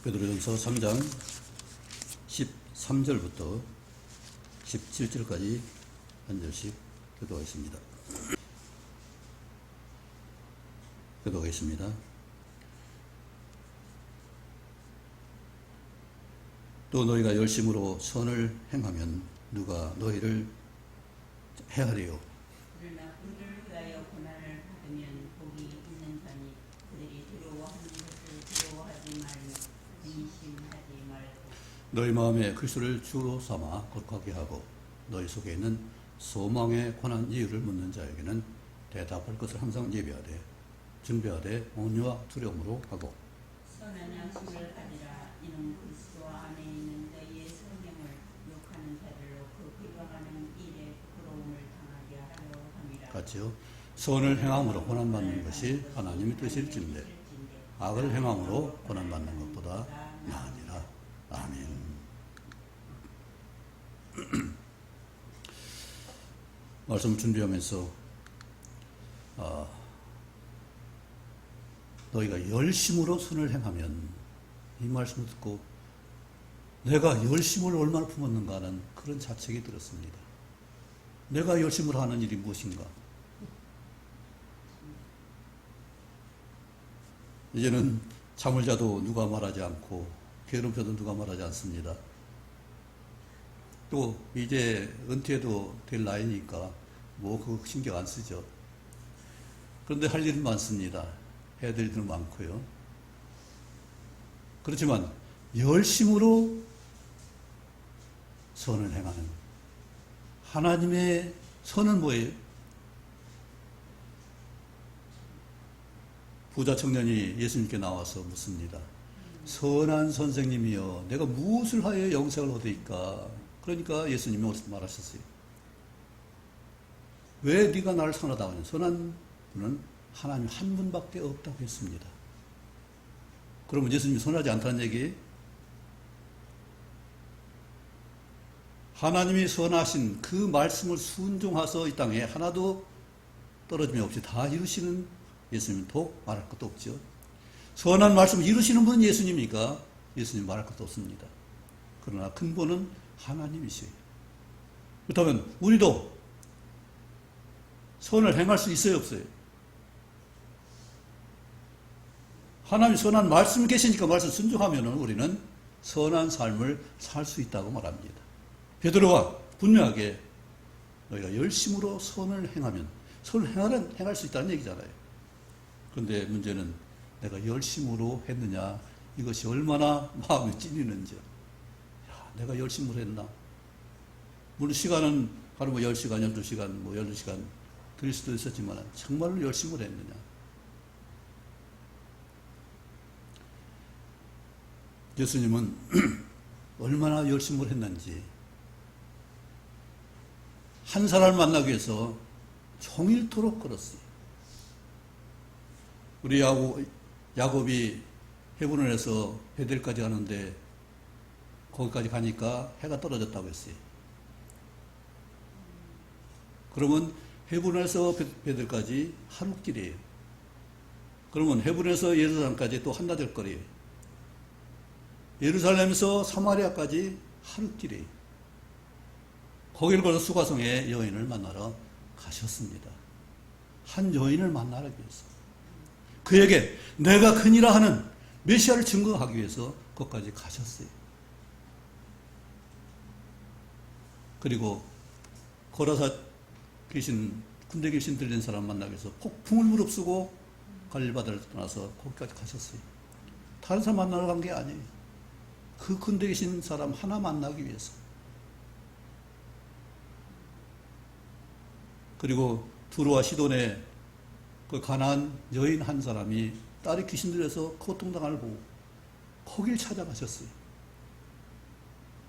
베드로전서 3장 13절부터 17절까지 한 절씩 기도하겠습니다. 기도하겠습니다. 또 너희가 열심으로 선을 행하면 누가 너희를 해하리요. 그러나 그들을 위하여 고난을 받으면 복이 있는 자니 그들이 두려워하는 것을 두려워하지 말고 근심하지 말고 너희 마음에 그리스도를 주로 삼아 거룩하게 하고 너희 속에 있는 소망의 권한 이유를 묻는 자에게는 대답할 것을 항상 예비하되 준비하되 온유와 두려움으로 하고 선한 양심을 가지라. 이는 그리스도 안에 있는 너희의 성령을 욕하는 자들로 그 비방하는 일에 부끄러움을 당하게 하려 함이라. 같이요. 선을 행함으로 고난받는 것이 하나님의 뜻일진데 악을 행함으로 고난받는 것보다 나으니라. 아멘. 말씀 준비하면서 너희가 열심으로 선을 행하면, 이 말씀을 듣고 내가 열심을 얼마나 품었는가 하는 그런 자책이 들었습니다. 내가 열심으로 하는 일이 무엇인가? 이제는 잠을 자도 누가 말하지 않고 게으름 펴도 누가 말하지 않습니다. 또 이제 은퇴도 될 나이니까 뭐 그거 신경 안 쓰죠. 그런데 할 일은 많습니다. 해야 될 일은 많고요. 그렇지만 열심으로 선을 행하는 하나님의 선은 뭐예요? 부자 청년이 예수님께 나와서 묻습니다. 선한 선생님이여, 내가 무엇을 하여 영생을 얻으리까? 그러니까 예수님이 말하셨어요. 왜 네가 나를 선하다고 하냐? 선한 분은 하나님 한 분밖에 없다고 했습니다. 그러면 예수님이 선하지 않다는 얘기예요? 하나님이 선하신 그 말씀을 순종하서 이 땅에 하나도 떨어짐이 없이 다 이루시는 예수님은 더 말할 것도 없죠. 선한 말씀을 이루시는 분은 예수님이니까 예수님 말할 것도 없습니다. 그러나 근본은 하나님이세요. 그렇다면 우리도 선을 행할 수 있어요, 없어요? 하나님 선한 말씀 계시니까 말씀 순종하면 우리는 선한 삶을 살 수 있다고 말합니다. 베드로가 분명하게 너희가 열심으로 선을 행하면, 선을 행할 수 있다는 얘기잖아요. 그런데 문제는 내가 열심으로 했느냐, 이것이 얼마나 마음에 찔리는지. 내가 열심으로 했나? 물론 시간은 하루 10시간, 12시간, 12시간 드릴 수도 있었지만 정말로 열심으로 했느냐? 예수님은 얼마나 열심으로 했는지 한 사람을 만나기 위해서 종일토록 걸었어요. 우리 야곱이 헤브론에서 베델까지 가는데 거기까지 가니까 해가 떨어졌다고 했어요. 그러면 헤브론에서 베델까지 하루길이에요. 그러면 헤브론에서 예루살렘까지 또 한나절 거리예요. 예루살렘에서 사마리아까지 하루길이에요. 거기를 걸어서 수가성의 여인을 만나러 가셨습니다. 한 여인을 만나기 위해서. 그에게 내가 그니라 하는 메시아를 증거하기 위해서 거기까지 가셨어요. 그리고 거라사 귀신, 군대 귀신 들린 사람 만나기 위해서 폭풍을 무릅쓰고 갈릴바다를 떠나서 거기까지 가셨어요. 다른 사람 만나러 간 게 아니에요. 그 군대 귀신 사람 하나 만나기 위해서. 그리고 두루와 시돈에 그 가난한 여인 한 사람이 딸이 귀신 들려서 고통당하는 걸 보고 거길 찾아가셨어요.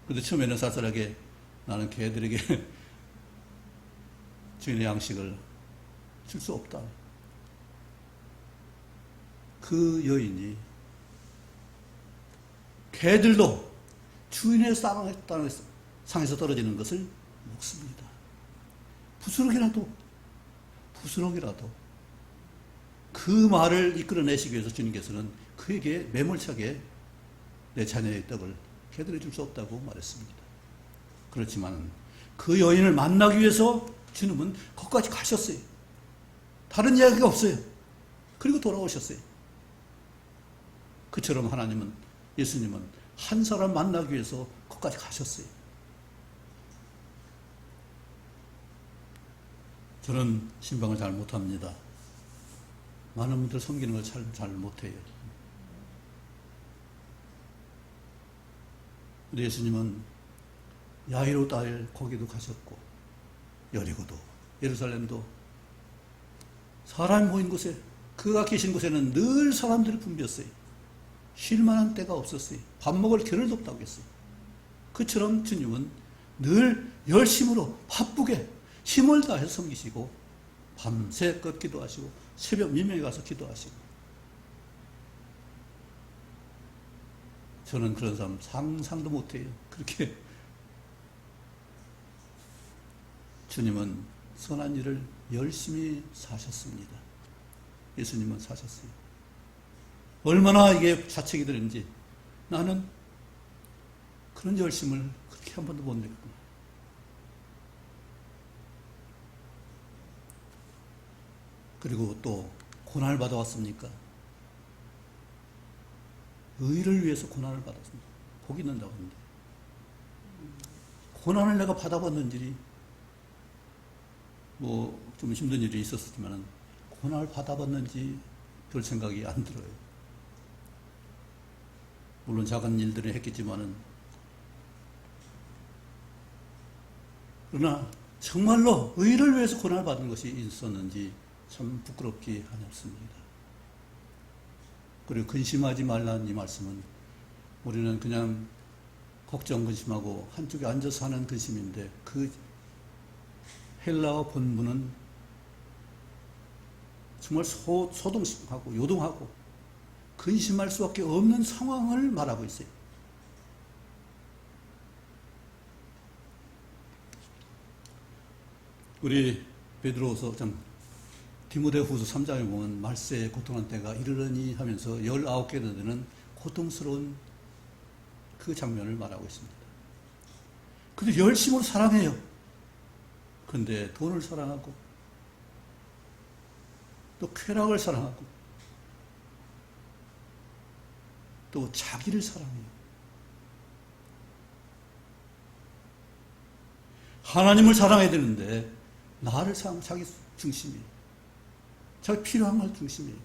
그런데 처음에는 쌀쌀하게 나는 걔들에게 주인의 양식을 줄 수 없다. 그 여인이 개들도 주인의 상에서 떨어지는 것을 먹습니다. 부스럭이라도 그 말을 이끌어내시기 위해서 주님께서는 그에게 매몰차게 내 자녀의 떡을 걔들이 줄 수 없다고 말했습니다. 그렇지만 그 여인을 만나기 위해서 주님은 거기까지 가셨어요. 다른 이야기가 없어요. 그리고 돌아오셨어요. 그처럼 하나님은, 예수님은 한 사람 만나기 위해서 거기까지 가셨어요. 저는 신방을 잘 못합니다. 많은 분들 섬기는 걸 잘 못해요. 우리 예수님은 야이로 딸 거기도 가셨고, 여리고도, 예루살렘도, 사람이 모인 곳에, 그가 계신 곳에는 늘 사람들이 붐볐어요. 쉴 만한 때가 없었어요. 밥 먹을 겨를도 없다고 했어요. 그처럼 주님은 늘 열심으로 바쁘게 힘을 다해서 섬기시고, 밤새껏 기도하시고, 새벽 민명에 가서 기도하시고. 저는 그런 사람 상상도 못해요. 그렇게 주님은 선한 일을 열심히 사셨습니다. 예수님은 사셨어요. 얼마나 이게 자책이 되는지 나는 그런 열심을 그렇게 한 번도 못 느꼈구나. 그리고 또 고난을 받아왔습니까? 의를 위해서 고난을 받았습니다. 복이 있는다고 하는데 고난을 내가 받아봤는지 뭐 좀 힘든 일이 있었지만 고난을 받아봤는지 별 생각이 안 들어요. 물론 작은 일들을 했겠지만은, 그러나 정말로 의를 위해서 고난을 받은 것이 있었는지 참 부끄럽지 않았습니다. 그리고 근심하지 말라는 이 말씀은 우리는 그냥 걱정 근심하고 한쪽에 앉아서 하는 근심인데, 그 헬라어 본문은 정말 소동하고 요동하고 근심할 수밖에 없는 상황을 말하고 있어요. 우리 베드로서 디모데후서 3장에 보면 말세에 고통한 때가 이르르니 하면서 19개 되는 고통스러운 그 장면을 말하고 있습니다. 근데 열심으로 사랑해요. 그런데 돈을 사랑하고 또 쾌락을 사랑하고 또 자기를 사랑해요. 하나님을 사랑해야 되는데 나를 사랑, 자기 중심이에요. 자기 필요한 걸 중심이에요.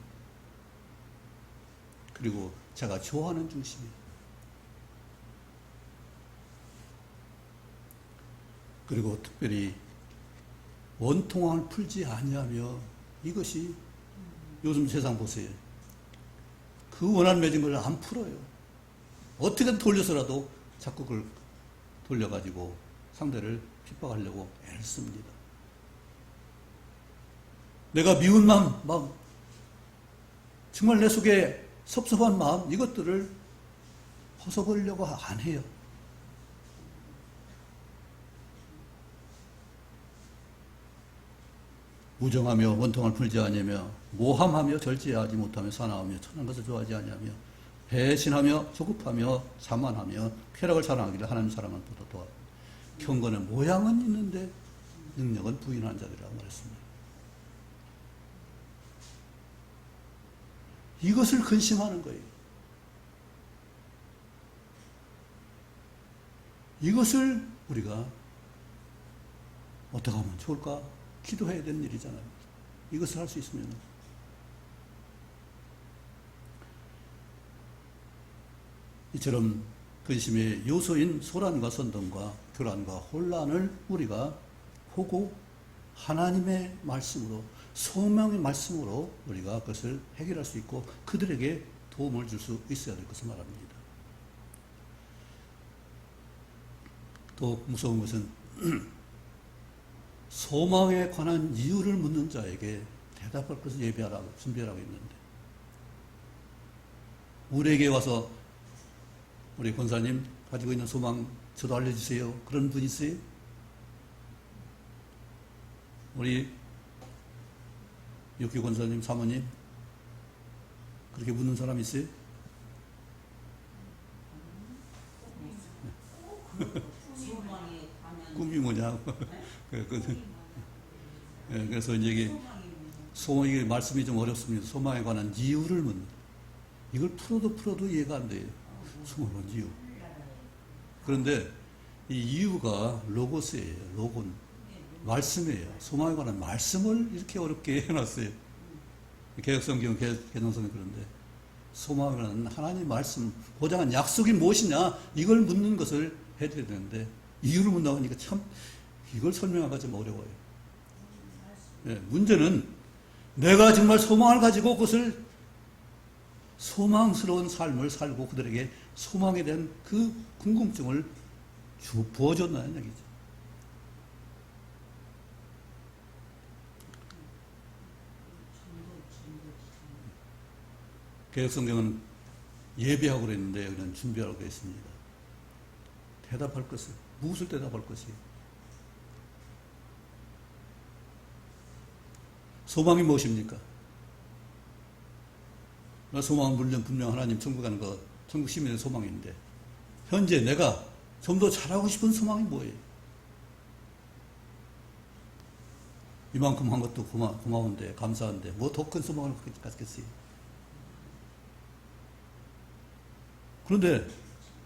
그리고 제가 좋아하는 중심이에요. 그리고 특별히 원통함을 풀지 아니하며, 이것이 요즘 세상 보세요. 그 원한 맺은 걸 안 풀어요. 어떻게든 돌려서라도 자꾸 그걸 돌려가지고 상대를 핍박하려고 애를 씁니다. 내가 미운 마음, 정말 내 속에 섭섭한 마음, 이것들을 벗어버리려고 안 해요. 무정하며 원통을 풀지 아니하며, 모함하며 절제하지 못하며, 사나우며 천한 것을 좋아하지 아니하며, 배신하며 조급하며 자만하며 쾌락을 사랑하기를 하나님 사랑을 보다 도와. 경건의 모양은 있는데 능력은 부인한 자들이라고 말했습니다. 이것을 근심하는 거예요. 이것을 우리가 어떻게 하면 좋을까? 기도해야 되는 일이잖아요. 이것을 할 수 있으면. 이처럼 근심의 요소인 소란과 선동과 교란과 혼란을 우리가 보고 하나님의 말씀으로, 소명의 말씀으로 우리가 그것을 해결할 수 있고 그들에게 도움을 줄 수 있어야 될 것을 말합니다. 또 무서운 것은 소망에 관한 이유를 묻는 자에게 대답할 것을 예비하라고, 준비하라고 했는데, 우리에게 와서 우리 권사님 가지고 있는 소망 저도 알려주세요. 그런 분 있어요? 우리 육기 권사님, 사모님 그렇게 묻는 사람 있어요? 소망이 뭐냐. 그래서 이제 이게 이게 말씀이 좀 어렵습니다. 소망에 관한 이유를 묻는. 이걸 풀어도 이해가 안 돼요. 소망은 이유. 그런데 이 이유가 로고스예요. 로고는 말씀이에요. 소망에 관한 말씀을 이렇게 어렵게 해놨어요. 개혁성경, 개정성경 그런데 소망은 하나님 말씀, 보장한 약속이 무엇이냐 이걸 묻는 것을 해줘야 되는데 이유를 묻는다고 하니까 참 이걸 설명하기가 좀 어려워요. 문제는 내가 정말 소망을 가지고 그것을 소망스러운 삶을 살고 그들에게 소망에 대한 그 궁금증을 부어줬다는 얘기죠. 개혁성경은 예배하고 그랬는데 여기는 준비하고 있습니다. 대답할 것을, 무엇을 대답할 것이에요? 소망이 무엇입니까? 소망은 물론 분명 하나님 천국 가는 거, 천국 시민의 소망인데 현재 내가 좀 더 잘하고 싶은 소망이 뭐예요? 이만큼 한 것도 고마운데 감사한데 뭐 더 큰 소망을 갖겠어요? 그런데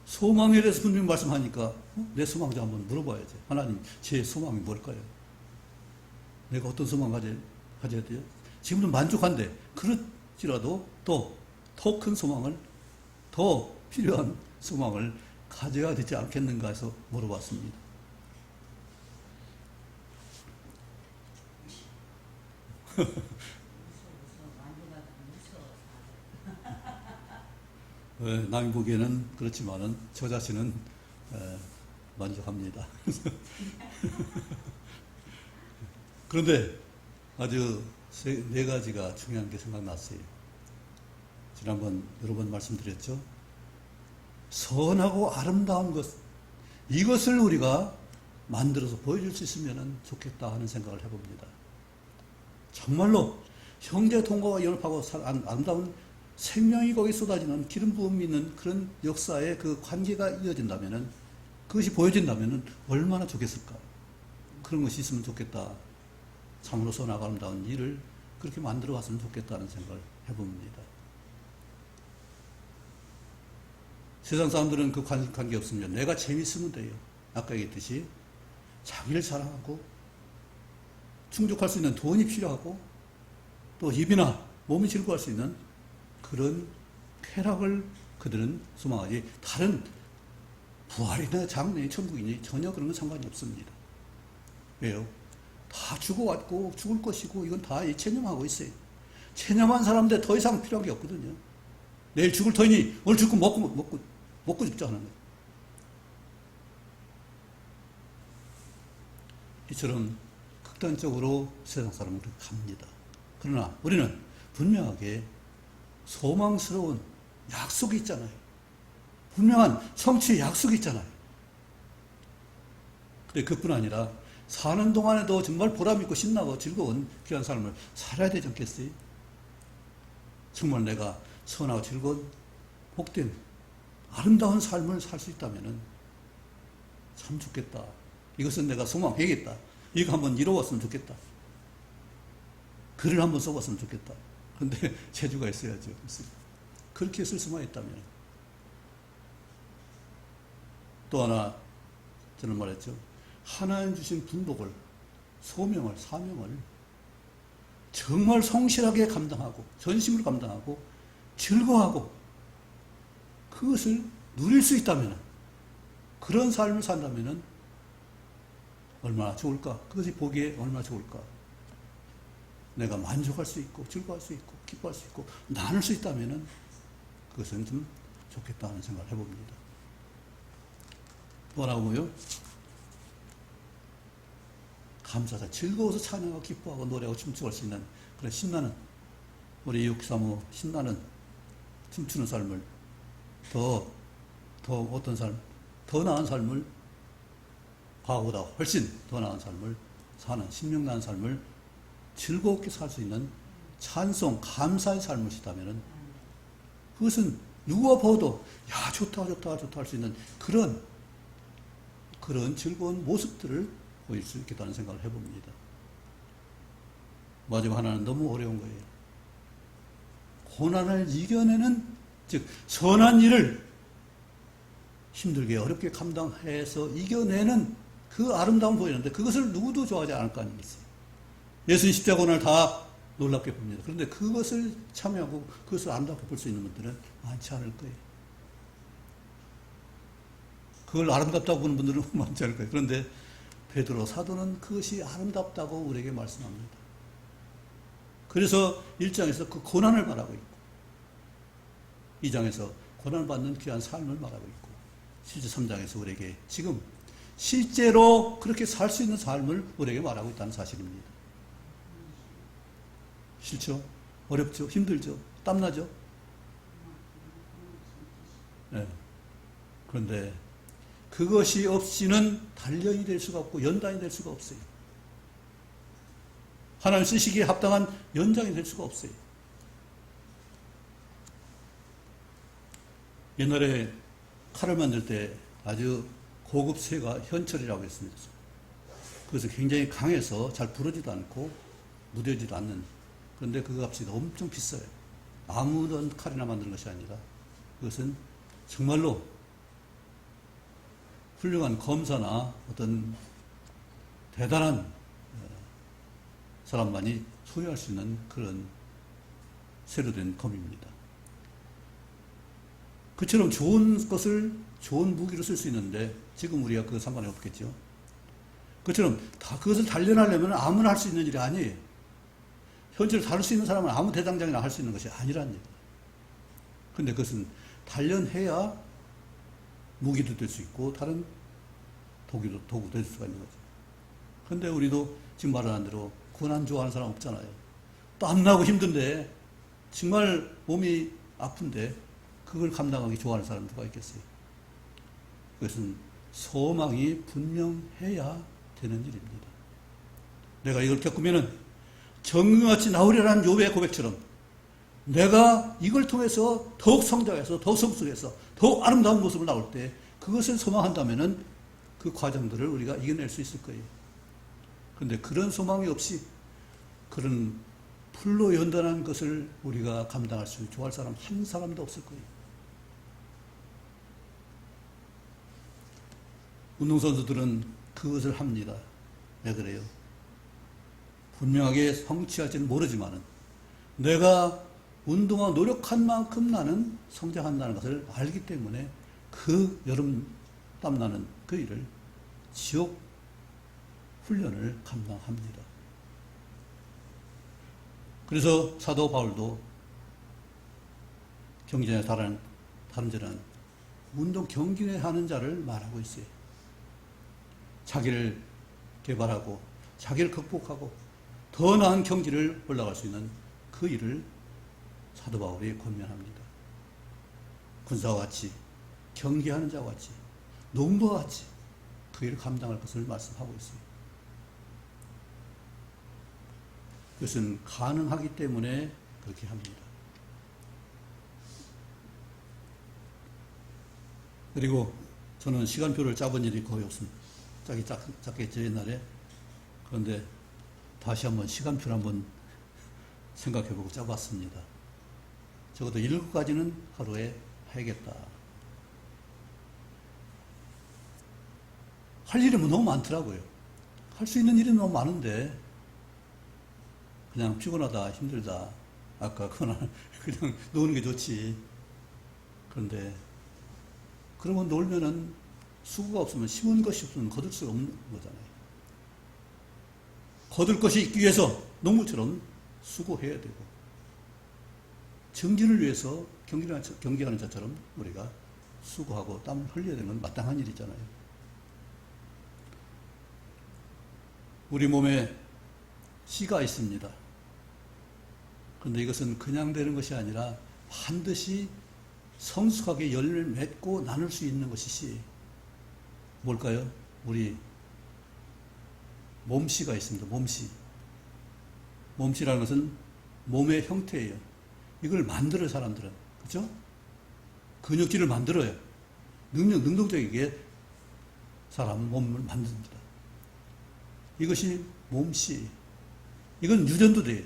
소망에 대해서 분명히 말씀하니까 내 소망 좀 한번 물어봐야지. 하나님 제 소망이 뭘까요? 내가 어떤 소망 가져야 돼요? 지금은 만족한데 그렇지라도 또 더 큰 소망을, 더 필요한 소망을 가져야 되지 않겠는가 해서 물어봤습니다. 남이 보기에는 그렇지만은 저 자신은 만족합니다. 그런데 아주 네 가지가 중요한 게 생각났어요. 지난번 여러 번 말씀드렸죠. 선하고 아름다운 것, 이것을 우리가 만들어서 보여줄 수 있으면 좋겠다 하는 생각을 해봅니다. 정말로 형제 동거와 연합하고 아름다운 생명이 거기 쏟아지는 기름 부음이 있는 그런 역사의 그 관계가 이어진다면은, 그것이 보여진다면은 얼마나 좋겠을까. 그런 것이 있으면 좋겠다. 참으로 선하고 아름다운 일을 그렇게 만들어 왔으면 좋겠다는 생각을 해봅니다. 세상 사람들은 그 관계 없으면 내가 재밌으면 돼요. 아까 얘기했듯이 자기를 사랑하고 충족할 수 있는 돈이 필요하고 또 입이나 몸이 즐거워할 수 있는 그런 쾌락을 그들은 소망하지, 다른 부활이나 장래의 천국이니 전혀 그런 건 상관이 없습니다. 왜요? 다 죽어왔고 죽을 것이고 이건 다 체념하고 있어요. 체념한 사람들 더 이상 필요한 게 없거든요. 내일 죽을 터이니 오늘 죽고 먹고 죽자 하는 거예요. 이처럼 극단적으로 세상 사람은 그렇게 갑니다. 그러나 우리는 분명하게 소망스러운 약속이 있잖아요. 분명한 성취의 약속이 있잖아요. 근데 그뿐 아니라 사는 동안에도 정말 보람있고 신나고 즐거운 귀한 삶을 살아야 되지 않겠어요? 정말 내가 선하고 즐거운 복된 아름다운 삶을 살 수 있다면 참 좋겠다. 이것은 내가 소망해야겠다. 이거 한번 이루었으면 좋겠다. 글을 한번 써봤으면 좋겠다. 그런데 재주가 있어야죠. 그렇게 쓸 수만 있다면. 또 하나 저는 말했죠. 하나님 주신 분복을, 소명을, 사명을 정말 성실하게 감당하고 전심으로 감당하고 즐거워하고 그것을 누릴 수 있다면, 그런 삶을 산다면 얼마나 좋을까? 그것이 보기에 얼마나 좋을까? 내가 만족할 수 있고 즐거워할 수 있고 기뻐할 수 있고 나눌 수 있다면 그것은 좀 좋겠다 하는 생각을 해봅니다. 뭐라고요? 감사자, 즐거워서 찬양하고 기뻐하고 노래하고 춤추고 할 수 있는 그런 신나는, 우리 육사모 신나는 춤추는 삶을, 더 어떤 삶, 더 나은 삶을, 과거보다 훨씬 더 나은 삶을 사는, 신명나은 삶을 즐겁게 살 수 있는 찬송, 감사의 삶을 시다면은 그것은 누가 봐도 야 좋다 할 수 있는 그런 그런 즐거운 모습들을 보일 수 있겠다는 생각을 해봅니다. 마지막 하나는 너무 어려운 거예요. 고난을 이겨내는, 즉 선한 일을 힘들게 어렵게 감당해서 이겨내는 그 아름다움 보이는데 그것을 누구도 좋아하지 않을 거 아니겠어요. 예수님 십자가 고난을 다 놀랍게 봅니다. 그런데 그것을 참여하고 그것을 아름답게 볼 수 있는 분들은 많지 않을 거예요. 그걸 아름답다고 보는 분들은 많지 않을 거예요. 그런데 베드로 사도는 그것이 아름답다고 우리에게 말씀합니다. 그래서 1장에서 그 고난을 말하고 있고 2장에서 고난받는 귀한 삶을 말하고 있고 실제 3장에서 우리에게 지금 실제로 그렇게 살 수 있는 삶을 우리에게 말하고 있다는 사실입니다. 싫죠? 어렵죠? 힘들죠? 땀나죠? 네. 그런데 그것이 없이는 단련이 될 수가 없고 연단이 될 수가 없어요. 하나님 쓰시기에 합당한 연장이 될 수가 없어요. 옛날에 칼을 만들 때 아주 고급 쇠가 현철이라고 했습니다. 그래서 굉장히 강해서 잘 부러지도 않고 무뎌지도 않는, 그런데 그 값이 엄청 비싸요. 아무런 칼이나 만드는 것이 아니라 그것은 정말로 훌륭한 검사나 어떤 대단한 사람만이 소유할 수 있는 그런 쇠로 된 검입니다. 그처럼 좋은 것을 좋은 무기로 쓸 수 있는데 지금 우리가 그 상관이 없겠죠. 그처럼 다 그것을 단련하려면 아무나 할 수 있는 일이 아니에요. 현재를 다룰 수 있는 사람은 아무 대장장이나 할 수 있는 것이 아니란 얘기예요. 그런데 그것은 단련해야 무기도 될 수 있고 다른 도구도 될 수가 있는 거죠. 그런데 우리도 지금 말한 대로 고난 좋아하는 사람 없잖아요. 땀나고 힘든데 정말 몸이 아픈데 그걸 감당하기 좋아하는 사람 누가 있겠어요? 그것은 소망이 분명해야 되는 일입니다. 내가 이걸 겪으면은 정금같이 나오리라는 욥의 고백처럼 내가 이걸 통해서 더욱 성장해서 더욱 성숙해서 더욱 아름다운 모습을 나올 때 그것을 소망한다면은 그 과정들을 우리가 이겨낼 수 있을 거예요. 그런데 그런 소망이 없이 그런 풀로 연단한 것을 우리가 감당할 수 좋아할 사람 한 사람도 없을 거예요. 운동선수들은 그것을 합니다. 왜 그래요? 분명하게 성취할지는 모르지만은 내가 운동하고 노력한 만큼 나는 성장한다는 것을 알기 때문에 그 여름 땀나는 그 일을 지옥 훈련을 감당합니다. 그래서 사도 바울도 경전에 다른 절은 운동 경기하는 자를 말하고 있어요. 자기를 개발하고 자기를 극복하고 더 나은 경지를 올라갈 수 있는 그 일을 사도 바울이 권면합니다. 군사와 같이 경기하는 자와 같이 농부와 같이 그 일을 감당할 것을 말씀하고 있어요. 그것은 가능하기 때문에 그렇게 합니다. 그리고 저는 시간표를 짜본 일이 거의 없습니다. 짜기 짰겠죠, 옛날에. 그런데 다시 한번 시간표를 한번 생각해보고 짜봤습니다. 적어도 7가지는 하루에 해야겠다. 할 일이 너무 많더라고요. 할 수 있는 일이 너무 많은데 그냥 피곤하다, 힘들다. 아까 그냥 노는 게 좋지. 그런데 그러면 놀면은 수고가 없으면 심은 것이 없으면 거둘 수가 없는 거잖아요. 거둘 것이 있기 위해서 농부처럼 수고해야 되고 정진을 위해서 경기하는 자처럼 우리가 수고하고 땀을 흘려야 되는 건 마땅한 일이잖아요. 우리 몸에 씨가 있습니다. 그런데 이것은 그냥 되는 것이 아니라 반드시 성숙하게 열매를 맺고 나눌 수 있는 것이 씨예요. 뭘까요? 우리 몸씨가 있습니다. 몸씨. 몸씨라는 것은 몸의 형태예요. 이걸 만들어요, 사람들은. 그렇죠? 근육질을 만들어요. 능동적이게 사람 몸을 만듭니다. 이것이 몸씨. 이건 유전도 돼요.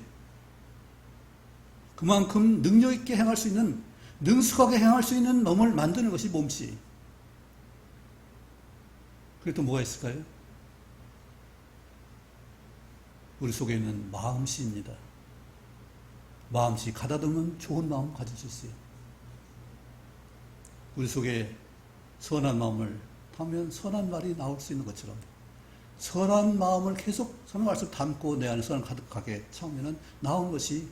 그만큼 능력 있게 행할 수 있는, 능숙하게 행할 수 있는 놈을 만드는 것이 몸씨. 그리고 또 뭐가 있을까요? 우리 속에 있는 마음씨입니다. 마음씨, 가다듬으면 좋은 마음 가질 수 있어요. 우리 속에 선한 마음을 담으면 선한 말이 나올 수 있는 것처럼 선한 마음을 계속 선한 말씀을 담고 내 안에 선을 가득하게 참으면 나오는 것이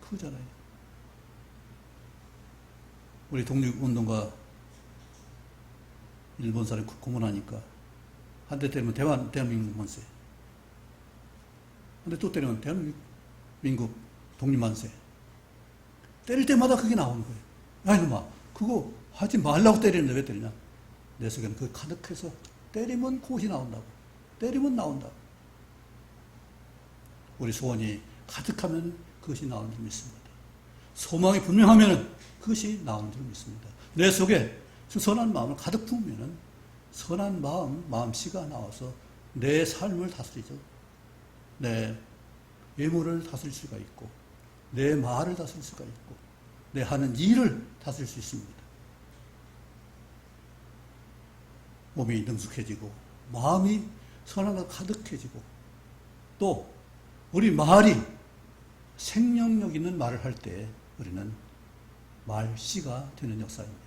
크잖아요. 우리 독립운동가 일본 사람이 고문하니까 한 대 때리면 대한민국 만세, 한 대 또 때리면 대한민국 독립만세. 때릴 때마다 그게 나오는 거예요. 야 이놈아, 그거 하지 말라고 때리는데 왜 때리냐? 내 속에는 그게 가득해서 때리면 그것이 나온다고, 때리면 나온다고. 우리 소원이 가득하면 그것이 나오는 줄 믿습니다. 소망이 분명하면 그것이 나오는 줄 믿습니다. 내 속에 선한 마음을 가득 품으면 선한 마음씨가 나와서 내 삶을 다스리죠. 내 외모를 다스릴 수가 있고, 내 말을 다스릴 수가 있고, 내 하는 일을 다스릴 수 있습니다. 몸이 능숙해지고, 마음이 선한 것 가득해지고, 또 우리 말이 생명력 있는 말을 할 때 우리는 말씨가 되는 역사입니다.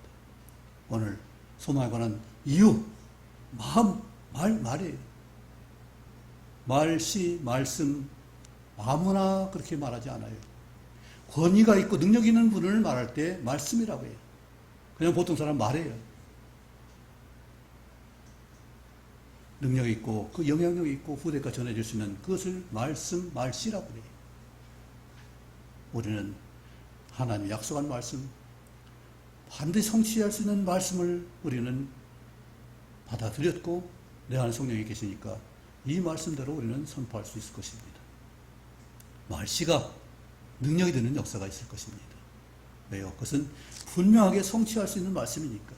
오늘 소망에 관한 이유, 말이에요. 말씨, 말씀, 아무나 그렇게 말하지 않아요. 권위가 있고 능력 있는 분을 말할 때 말씀이라고 해요. 그냥 보통 사람 말해요. 능력 있고 그 영향력 있고 후대가 전해질 수 있는 그것을 말씀, 말씨라고 해요. 우리는 하나님 약속한 말씀, 반드시 성취할 수 있는 말씀을 우리는 받아들였고 내 안에 성령이 계시니까 이 말씀대로 우리는 선포할 수 있을 것입니다. 말씨가 능력이 되는 역사가 있을 것입니다. 왜요? 그것은 분명하게 성취할 수 있는 말씀이니까.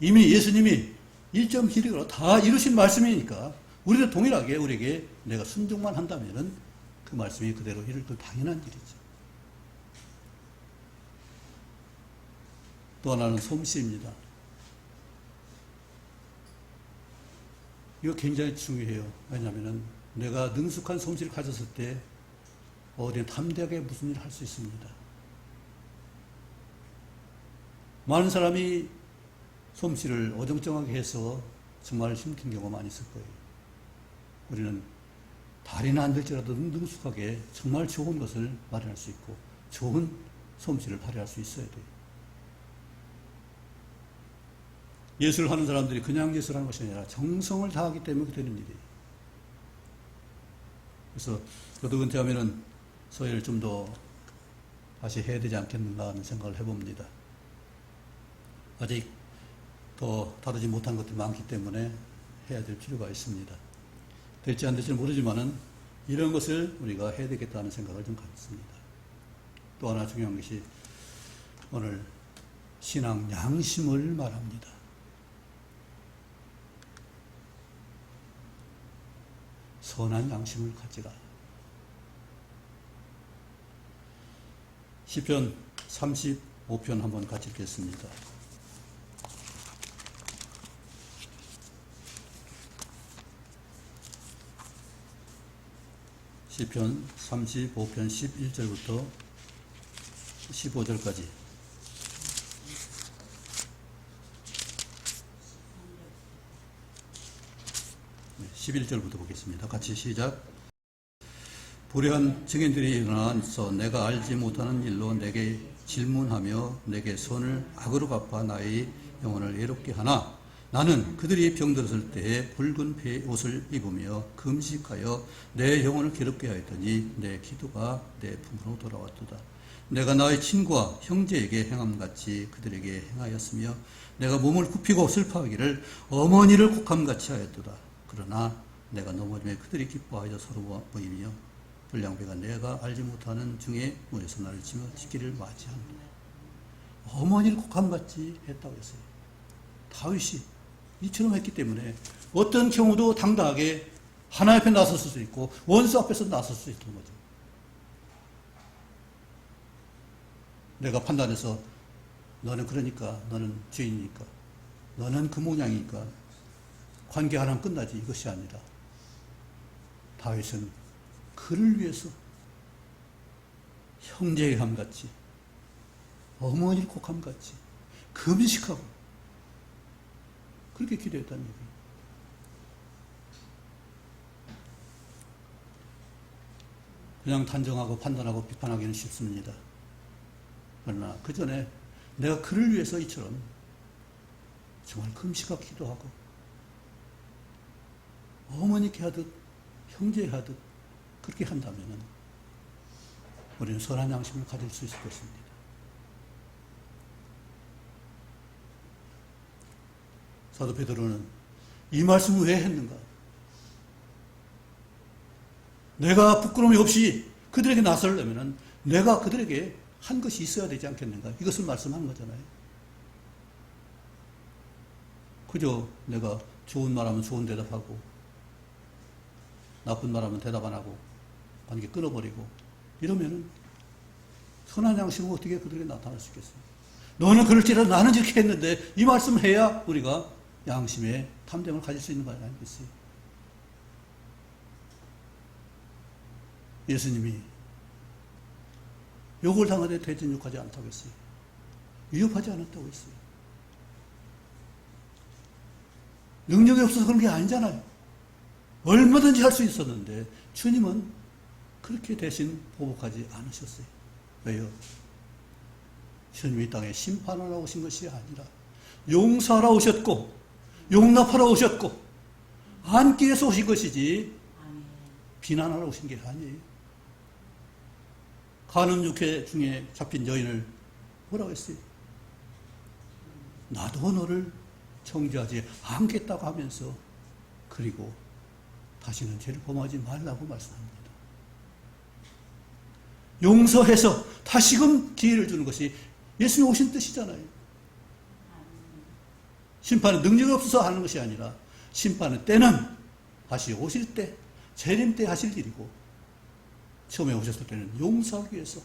이미 예수님이 1.7으로 다 이루신 말씀이니까 우리도 동일하게 우리에게 내가 순종만 한다면 그 말씀이 그대로 이룰 것 당연한 일이죠. 또 하나는 솜씨입니다. 이거 굉장히 중요해요. 왜냐하면 내가 능숙한 솜씨를 가졌을 때 어디에 담대하게 무슨 일을 할 수 있습니다. 많은 사람이 솜씨를 어정쩡하게 해서 정말 힘든 경우가 많이 있을 거예요. 우리는 다리는 안 될지라도 능숙하게 정말 좋은 것을 마련할 수 있고 좋은 솜씨를 발휘할 수 있어야 돼요. 예술을 하는 사람들이 그냥 예술하는 것이 아니라 정성을 다하기 때문에 되는 일이에요. 그래서 저도 은퇴하면은 서예를 좀 더 다시 해야 되지 않겠는가 하는 생각을 해봅니다. 아직 더 다루지 못한 것들이 많기 때문에 해야 될 필요가 있습니다. 될지 안 될지는 모르지만은 이런 것을 우리가 해야 되겠다는 생각을 좀 갖습니다. 또 하나 중요한 것이 오늘 신앙 양심을 말합니다. 선한 양심을 가지라. 시편 35편 한번 같이 읽겠습니다. 시편 35편 11절부터 15절까지. 11절부터 보겠습니다. 같이 시작. 불의한 증인들이 일어나서 내가 알지 못하는 일로 내게 질문하며 내게 손을 악으로 갚아 나의 영혼을 외롭게 하나 나는 그들이 병들었을 때에 붉은 옷을 입으며 금식하여 내 영혼을 괴롭게 하였더니 내 기도가 내 품으로 돌아왔도다. 내가 나의 친구와 형제에게 행함같이 그들에게 행하였으며 내가 몸을 굽히고 슬퍼하기를 어머니를 곡함같이 하였도다. 그러나 내가 넘어짐에 그들이 기뻐하여 서로 모이며 불량배가 내가 알지 못하는 중에 문에서 나를 치며 지키를 맞이한다. 어머니를 곡함같이 했다고 했어요. 다윗이 이처럼 했기 때문에 어떤 경우도 당당하게 하나님 앞에 나설 수도 있고 원수 앞에서 나설 수 있던 거죠. 내가 판단해서 너는 그러니까 너는 죄인이니까 너는 그 모양이니까 관계 하나는 끝나지 이것이 아니라 다윗은 그를 위해서 형제의 함같이 어머니를 곡함같이 금식하고 그렇게 기도했다는 얘기예요. 그냥 단정하고 판단하고 비판하기는 쉽습니다. 그러나 그 전에 내가 그를 위해서 이처럼 정말 금식하고 기도하고 어머니께 하듯 형제 하듯 그렇게 한다면 우리는 선한 양심을 가질 수 있을 것입니다. 사도 베드로는 이 말씀을 왜 했는가? 내가 부끄러움이 없이 그들에게 나서려면 내가 그들에게 한 것이 있어야 되지 않겠는가? 이것을 말씀한 거잖아요. 그저 내가 좋은 말하면 좋은 대답하고 나쁜 말하면 대답 안 하고 관계 끊어버리고 이러면은 선한 양심은 어떻게 그들에게 나타날 수 있겠어요? 너는 그럴지라도 나는 이렇게 했는데 이 말씀을 해야 우리가 양심의 탐정을 가질 수 있는 거 아니겠어요? 예수님이 욕을 당하되 대진욕하지 않다고 했어요. 위협하지 않았다고 했어요. 능력이 없어서 그런 게 아니잖아요. 얼마든지 할 수 있었는데 주님은 그렇게 대신 보복하지 않으셨어요. 왜요? 주님이 이 땅에 심판하러 오신 것이 아니라 용서하러 오셨고 용납하러 오셨고 안기 위해서 오신 것이지 비난하러 오신 게 아니에요. 간음 육회 중에 잡힌 여인을 뭐라고 했어요? 나도 너를 정죄하지 않겠다고 하면서 그리고 다시는 죄를 범하지 말라고 말씀합니다. 용서해서 다시금 기회를 주는 것이 예수님이 오신 뜻이잖아요. 심판은 능력이 없어서 하는 것이 아니라 심판은 때는 다시 오실 때 재림 때 하실 일이고 처음에 오셨을 때는 용서하기 위해서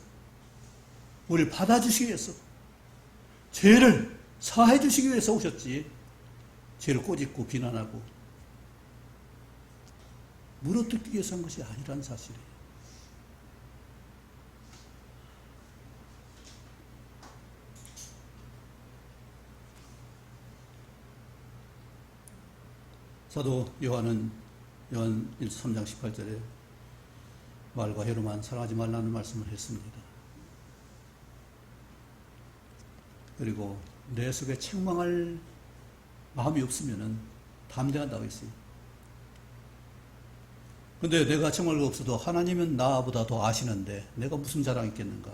우리를 받아주시기 위해서 죄를 사해 주시기 위해서 오셨지 죄를 꼬집고 비난하고 물어뜯기 위해서 한 것이 아니라는 사실이에요. 사도 요한은 요한 3장 18절에 말과 혀로만 사랑하지 말라는 말씀을 했습니다. 그리고 내 속에 책망할 마음이 없으면 담대한다고 했어요. 근데 내가 책망할 거 없어도 하나님은 나보다 더 아시는데 내가 무슨 자랑이 있겠는가?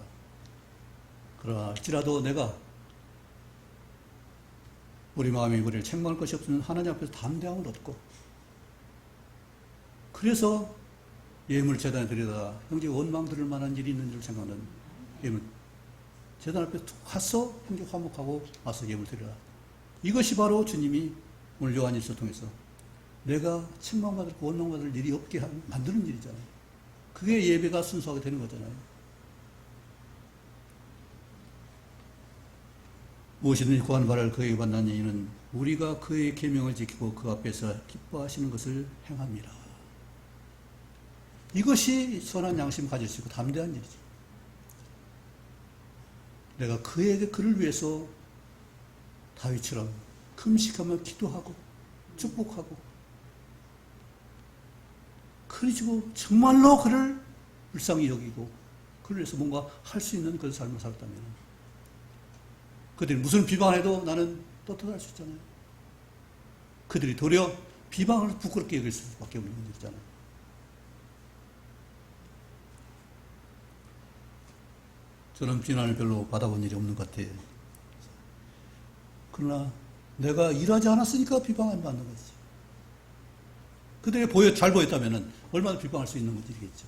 그러나 할지라도 내가 우리 마음이 우리를 책망할 것이 없으면 하나님 앞에서 담대함을 얻고 그래서 예물 제단에 들여다 형제 원망 들을 만한 일이 있는 줄 생각하는 예물 제단 앞에 툭 가서 형제 화목하고 와서 예물 드려라. 이것이 바로 주님이 오늘 요한일서 통해서 내가 책망받을 원망받을 일이 없게 만드는 일이잖아요. 그게 예배가 순수하게 되는 거잖아요. 무엇이든지 구하는 바를 그에게 받는 이는 우리가 그의 계명을 지키고 그 앞에서 기뻐하시는 것을 행합니다. 이것이 선한 양심 가질 수 있고 담대한 일이지. 내가 그를 위해서 다윗처럼 금식하며 기도하고 축복하고 그리고 정말로 그를 불쌍히 여기고 그를 위해서 뭔가 할 수 있는 그런 삶을 살았다면 그들이 무슨 비방해도 나는 떳떳할 수 있잖아요. 그들이 도리어 비방을 부끄럽게 여길 수밖에 없는 일이잖아요. 저는 비난을 별로 받아본 일이 없는 것 같아요. 그러나 내가 일하지 않았으니까 비방 안 받는 거지. 그들이 잘 보였다면 얼마나 비방할 수 있는 문제겠죠.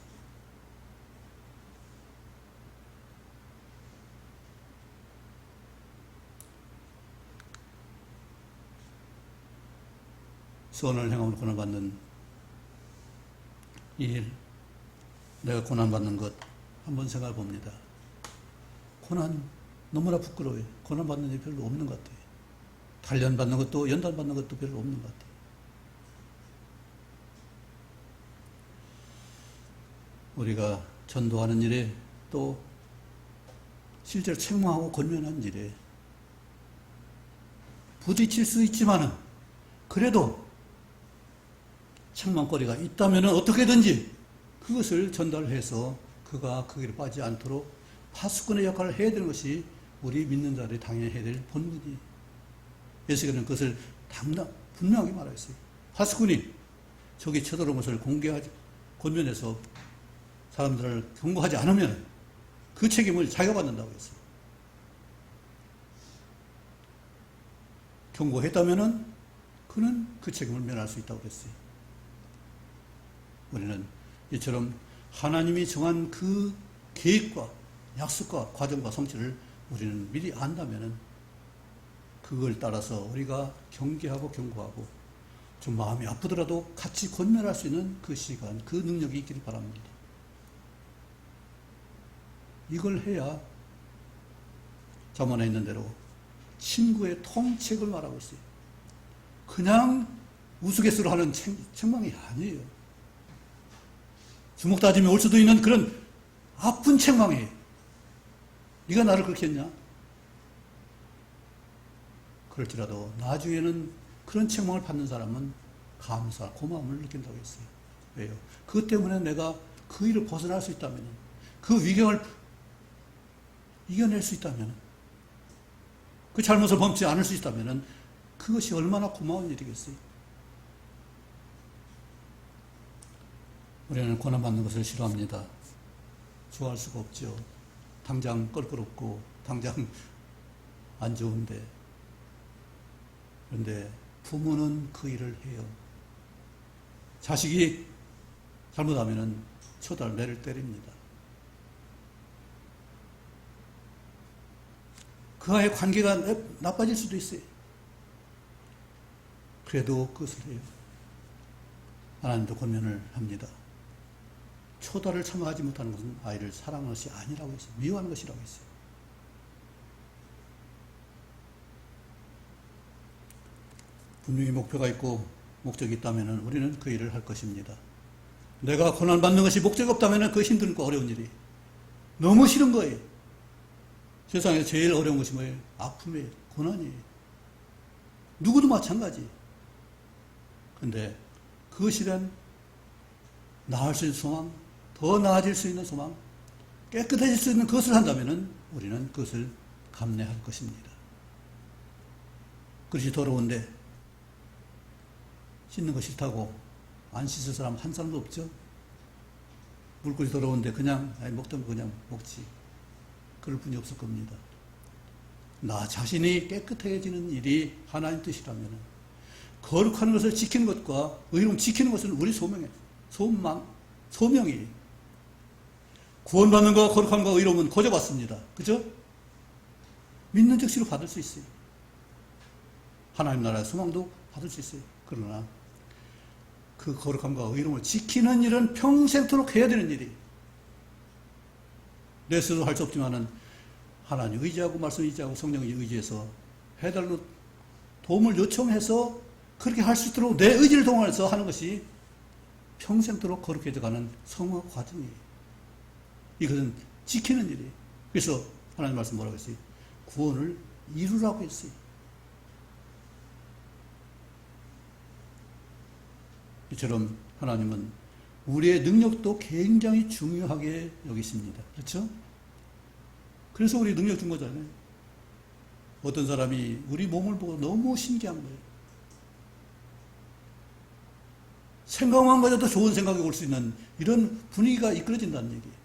선을 행함으로 고난받는 이 일, 내가 고난받는 것 한번 생각해 봅니다. 고난 너무나 부끄러워요. 고난받는 일이 별로 없는 것 같아요. 단련받는 것도 연단받는 것도 별로 없는 것 같아요. 우리가 전도하는 일에 또 실제로 책망하고 권면하는 일에 부딪힐 수 있지만은 그래도 책망거리가 있다면 어떻게든지 그것을 전달해서 그가 거기를 빠지지 않도록 파수꾼의 역할을 해야 되는 것이 우리 믿는 자들이 당연히 해야 될 본분이에요. 예수께서는 그것을 분명하게 말했어요. 파수꾼이 적이 쳐들어온 것을 공개하지, 권면해서 사람들을 경고하지 않으면 그 책임을 자기가 받는다고 했어요. 경고했다면 그는 그 책임을 면할 수 있다고 했어요. 우리는 이처럼 하나님이 정한 그 계획과 약속과 과정과 성취를 우리는 미리 안다면 그걸 따라서 우리가 경계하고 경고하고 좀 마음이 아프더라도 같이 권면할 수 있는 그 시간, 그 능력이 있기를 바랍니다. 이걸 해야 자문에 있는 대로 친구의 통책을 말하고 있어요. 그냥 우스갯소리로 하는 책망이 아니에요. 주먹 다짐이 올 수도 있는 그런 아픈 책망이에요. 네가 나를 그렇게 했냐? 그럴지라도 나중에는 그런 책망을 받는 사람은 감사, 고마움을 느낀다고 했어요. 왜요? 그것 때문에 내가 그 일을 벗어날 수 있다면, 그 위경을 이겨낼 수 있다면, 그 잘못을 범치 않을 수 있다면 그것이 얼마나 고마운 일이겠어요. 우리는 고난받는 것을 싫어합니다. 좋아할 수가 없죠. 당장 껄끄럽고 당장 안 좋은데, 그런데 부모는 그 일을 해요. 자식이 잘못하면 초달 매를 때립니다. 그와의 관계가 나빠질 수도 있어요. 그래도 그것을 해요. 하나님도 권면을 합니다. 초달을 참아하지 못하는 것은 아이를 사랑하는 것이 아니라고 했어요. 미워하는 것이라고 했어요. 분명히 목표가 있고 목적이 있다면 우리는 그 일을 할 것입니다. 내가 고난받는 것이 목적이 없다면 그 힘든 거 어려운 일이 너무 싫은 거예요. 세상에서 제일 어려운 것이 뭐예요? 아픔이에요. 고난이에요. 누구도 마찬가지. 근데 그것이란 나을 수 있는 소망, 더 나아질 수 있는 소망, 깨끗해질 수 있는 그것을 한다면 우리는 그것을 감내할 것입니다. 그릇이 더러운데 씻는 거 싫다고 안 씻을 사람 한 사람도 없죠? 물그릇이 더러운데 그냥 먹던 거 그냥 먹지. 그럴 분이 없을 겁니다. 나 자신이 깨끗해지는 일이 하나님 뜻이라면 거룩한 것을 지키는 것과 의로움 지키는 것은 우리 소명이에요. 소명이에요. 구원받는 것과 거룩함과 의로움은 거저받습니다. 그죠? 믿는 즉시로 받을 수 있어요. 하나님 나라의 소망도 받을 수 있어요. 그러나 그 거룩함과 의로움을 지키는 일은 평생토록 해야 되는 일이에요. 내 스스로 할 수 없지만은 하나님 의지하고 말씀 의지하고 성령의 의지해서 해달로 도움을 요청해서 그렇게 할 수 있도록 내 의지를 동원해서 하는 것이 평생토록 거룩해져가는 성화 과정이에요. 이것은 지키는 일이에요. 그래서 하나님 말씀 뭐라고 했어요? 구원을 이루라고 했어요. 이처럼 하나님은 우리의 능력도 굉장히 중요하게 여기십니다. 그렇죠? 그래서 우리 능력 준 거잖아요. 어떤 사람이 우리 몸을 보고 너무 신기한 거예요. 생각만 가져도 좋은 생각이 올 수 있는 이런 분위기가 이끌어진다는 얘기예요.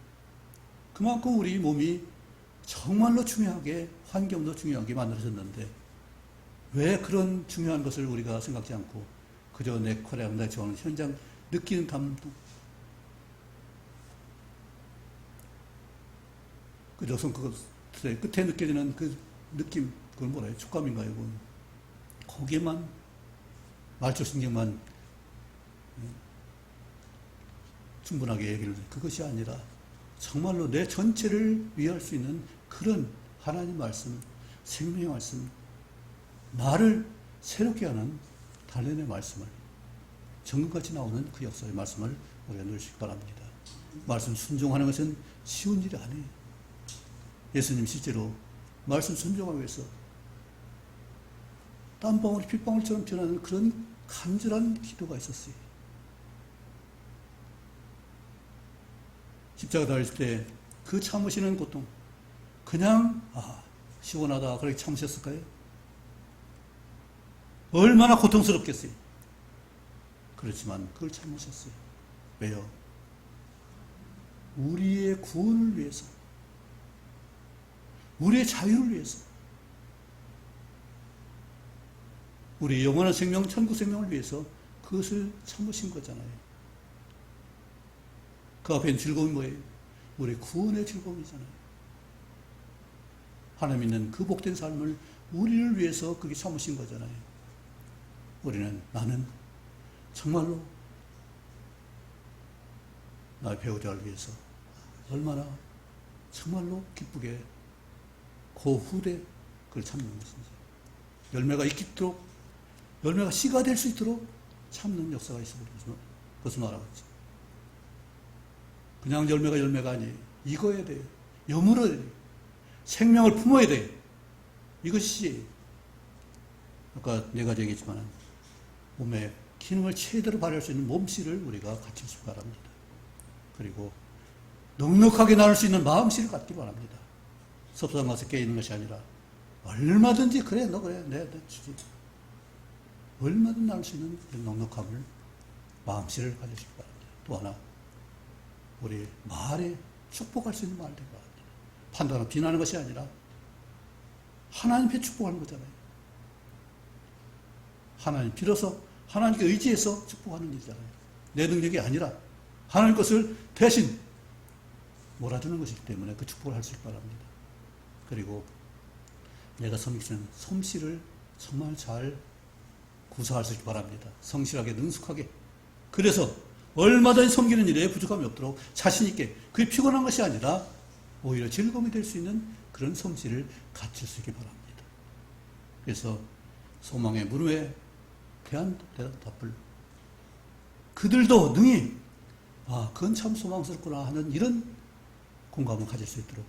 그만큼 우리 몸이 정말로 중요하게, 환경도 중요하게 만들어졌는데 왜 그런 중요한 것을 우리가 생각지 않고 그저 내 코레랑 내 좋아하는 현장 느끼는 감동, 그저 손끝의 끝에 느껴지는 그 느낌, 그건 뭐라 해요? 촉감인가요? 그건 거기에만 말초신경만 충분하게 얘기를 그것이 아니라 정말로 내 전체를 위할 수 있는 그런 하나님 말씀, 생명의 말씀, 나를 새롭게 하는 단련의 말씀을 정금같이 나오는 그 역사의 말씀을 우리가 누리시기 바랍니다. 말씀 순종하는 것은 쉬운 일이 아니에요. 예수님 실제로 말씀 순종하기 위해서 땀방울이 핏방울처럼 변하는 그런 간절한 기도가 있었어요. 십자가 달릴 때 그 참으시는 고통, 그냥 시원하다 그렇게 참으셨을까요? 얼마나 고통스럽겠어요. 그렇지만 그걸 참으셨어요. 왜요? 우리의 구원을 위해서, 우리의 자유를 위해서, 우리 영원한 생명, 천국 생명을 위해서 그것을 참으신 거잖아요. 그 앞에 있는 즐거움이 뭐예요? 우리 구원의 즐거움이잖아요. 하나님 있는 그 복된 삶을 우리를 위해서 그게 참으신 거잖아요. 나는 정말로 나의 배우자를 위해서 얼마나 정말로 기쁘게 그 후대 그걸 참는 것인지, 열매가 있도록, 열매가 씨가 될 수 있도록 참는 역사가 있어버리죠. 그것을 말하겠지. 그냥 열매가 아니에요. 익어야 돼요. 여물어야 돼요. 생명을 품어야 돼요. 이것이 아까 네 가지 얘기했지만 몸의 기능을 최대로 발휘할 수 있는 몸씨를 우리가 갖출 수 바랍니다. 그리고 넉넉하게 나눌 수 있는 마음씨를 갖기 바랍니다. 섭상 가서 깨있는 것이 아니라 얼마든지 그래 너 그래 내가 주지. 얼마든지 나눌 수 있는 넉넉함을, 마음씨를 가지시기 바랍니다. 또 하나, 우리 말에 축복할 수 있는 말 되기 바랍니다. 판단하고 비난하는 것이 아니라 하나님께 축복하는 거잖아요. 하나님 빌어서 하나님께 의지해서 축복하는 일이잖아요. 내 능력이 아니라 하나님 것을 대신 몰아주는 것이기 때문에 그 축복을 할 수 있기 바랍니다. 그리고 내가 섬기는 솜씨를 정말 잘 구사할 수 있기 바랍니다. 성실하게 능숙하게. 그래서 얼마든지 섬기는 일에 부족함이 없도록 자신 있게, 그게 피곤한 것이 아니라 오히려 즐거움이 될 수 있는 그런 솜씨를 갖출 수 있기 바랍니다. 그래서 소망의 물음에 대한 답을 그들도 능히 그건 참 소망스럽구나 하는 이런 공감을 가질 수 있도록,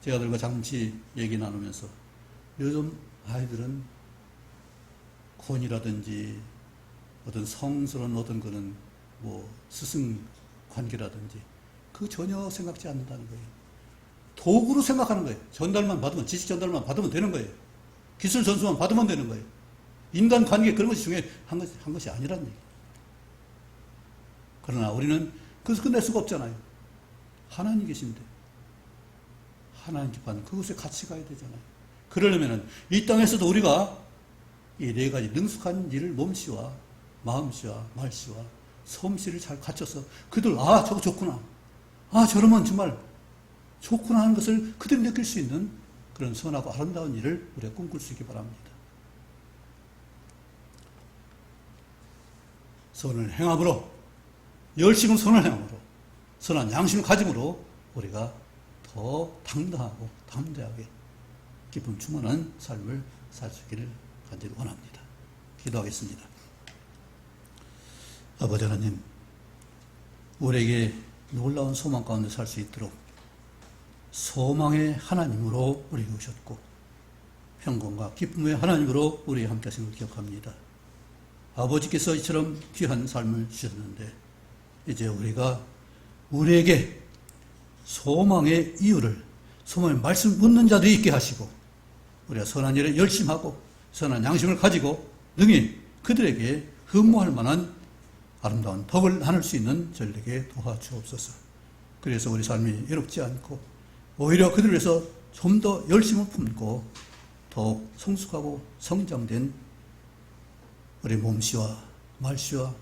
제 아들과 잠시 얘기 나누면서 요즘 아이들은 권이라든지 어떤 성스러운 어떤 거는 스승 관계라든지 그 전혀 생각지 않는다는 거예요. 도구로 생각하는 거예요. 전달만 받으면, 지식 전달만 받으면 되는 거예요. 기술 전수만 받으면 되는 거예요. 인간 관계 그런 것이 중요한 것이 아니라는 얘기예요. 그러나 우리는 그것을 끝낼 수가 없잖아요. 하나님 계신데 하나님 기뻐하는 그것에 같이 가야 되잖아요. 그러려면 이 땅에서도 우리가 이 네 가지 능숙한 일을 몸씨와 마음씨와 말씨와 솜씨를 잘 갖춰서 그들 저거 좋구나, 저러면 정말 좋구나 하는 것을 그들이 느낄 수 있는 그런 선하고 아름다운 일을 우리가 꿈꿀 수 있기 바랍니다. 선을 행함으로, 열심히 선을 행함으로, 선한 양심을 가짐으로 우리가 더 당당하고 담대하게 기쁨 충만한 삶을 살 수 있기를 간절히 원합니다. 기도하겠습니다. 아버지 하나님, 우리에게 놀라운 소망 가운데 살 수 있도록 소망의 하나님으로 우리에게 오셨고 평강과 기쁨의 하나님으로 우리 함께 하신 걸 기억합니다. 아버지께서 이처럼 귀한 삶을 주셨는데 이제 우리에게 소망의 이유를, 소망의 말씀 묻는 자들이 있게 하시고 우리가 선한 일에 열심하고 선한 양심을 가지고 능히 그들에게 흠모할 만한 아름다운 덕을 나눌 수 있는 저희에게 도와주옵소서. 그래서 우리 삶이 외롭지 않고 오히려 그들을 위해서 좀 더 열심을 품고 더욱 성숙하고 성장된 우리 몸씨와 말씨와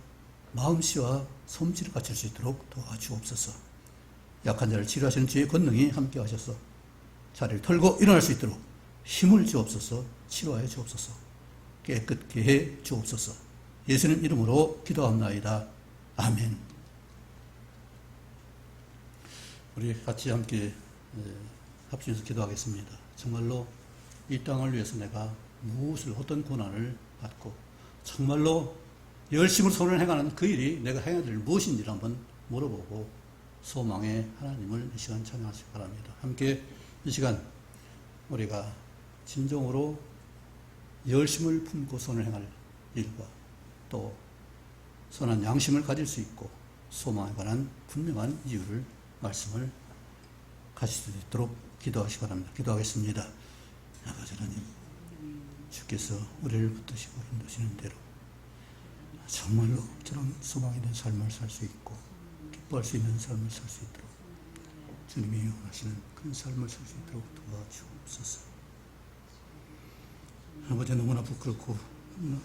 마음씨와 솜씨를 갖출 수 있도록 도와주옵소서. 약한 자를 치료하시는 주의 권능이 함께 하셔서 자리를 털고 일어날 수 있도록 힘을 주옵소서. 치료하여 주옵소서. 깨끗게 해 주옵소서. 예수님 이름으로 기도합나이다. 아멘. 우리 같이 함께 합심해서 기도하겠습니다. 정말로 이 땅을 위해서 내가 무엇을 어떤 고난을 받고 정말로 열심으로 손을 행하는 그 일이 내가 행해야 될 무엇인지를 한번 물어보고 소망의 하나님을 이 시간 찬양하시기 바랍니다. 함께 이 시간 우리가 진정으로 열심을 품고 손을 행할 일과 또 선한 양심을 가질 수 있고 소망에 관한 분명한 이유를 말씀을 가질 수 있도록 기도하시기 바랍니다. 기도하겠습니다. 아버지 하나님, 주께서 우리를 붙드시고 인도시는 대로 정말로 저런 소망 있는 삶을 살 수 있고 기뻐할 수 있는 삶을 살 수 있도록 주님이 원하시는 그런 삶을 살 수 있도록 도와주옵소서. 아버지 너무나 부끄럽고 너무나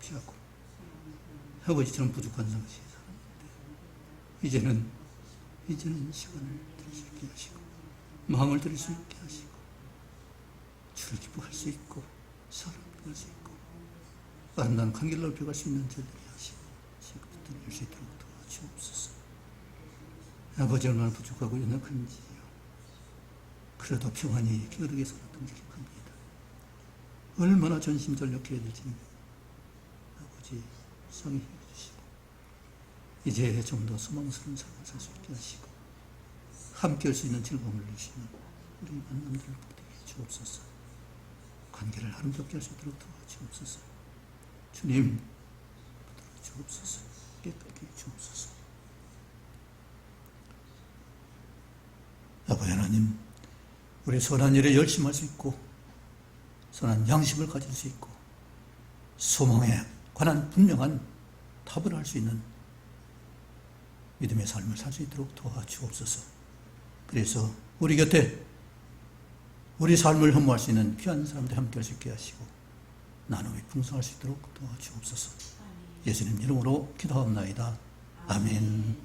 피하고 아버지처럼 부족한 상식이 사는데 이제는 시간을 드릴 수 있게 하시고 마음을 드릴 수 있게 하시고 주를 기뻐할 수 있고 사랑을 할 수 있고 아름다운 관계를 넓혀갈 수 있는 저들이 하시고 시간을 드릴 수 있도록 도와주옵소서. 아버지 얼마나 부족하고 연약한지요. 그래도 평안히 기어르게서는 동작합니다. 얼마나 전심전력해야 될지는 아버지 성히 해주시고 이제 좀 더 소망스러운 삶을 살 수 있게 하시고 함께 할 수 있는 즐거움을 주시는 우리 만남들을 붙들게 주옵소서. 관계를 아름답게 할 수 있도록 도와주옵소서. 주님 붙들어 주옵소서. 깨끗게 주옵소서. 아버지 하나님, 우리 선한 일에 열심할 수 있고 선한 양심을 가질 수 있고 소망에 관한 분명한 답을 할 수 있는 믿음의 삶을 살 수 있도록 도와주옵소서. 그래서 우리 곁에 우리 삶을 흠모할 수 있는 귀한 사람들 함께 할 수 있게 하시고 나눔이 풍성할 수 있도록 도와주옵소서. 예수님 이름으로 기도합나이다. 아멘.